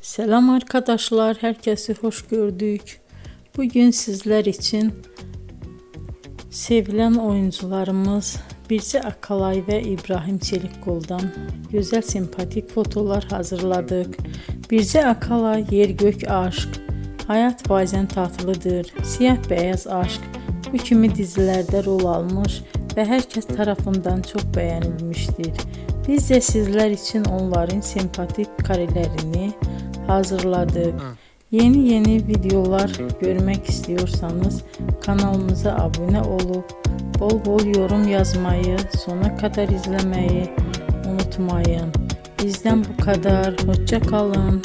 Selam arkadaşlar, herkesi hoş gördük. Bugün sizler için sevilen oyuncularımız Birce Akalay ve İbrahim Çelikkol'dan güzel sempatik fotolar hazırladık. Birce Akalay yer gök aşk, hayat bazen tatlıdır, siyah beyaz aşk bu kimi dizilerde rol almış ve herkes tarafından çok beğenilmiştir. Biz de sizler için onların sempatik karelerini hazırladık. Yeni videolar görmek istiyorsanız kanalımıza abone olup bol bol yorum yazmayı, sona kadar izlemeyi unutmayın. Bizden bu kadar. Hoşça kalın.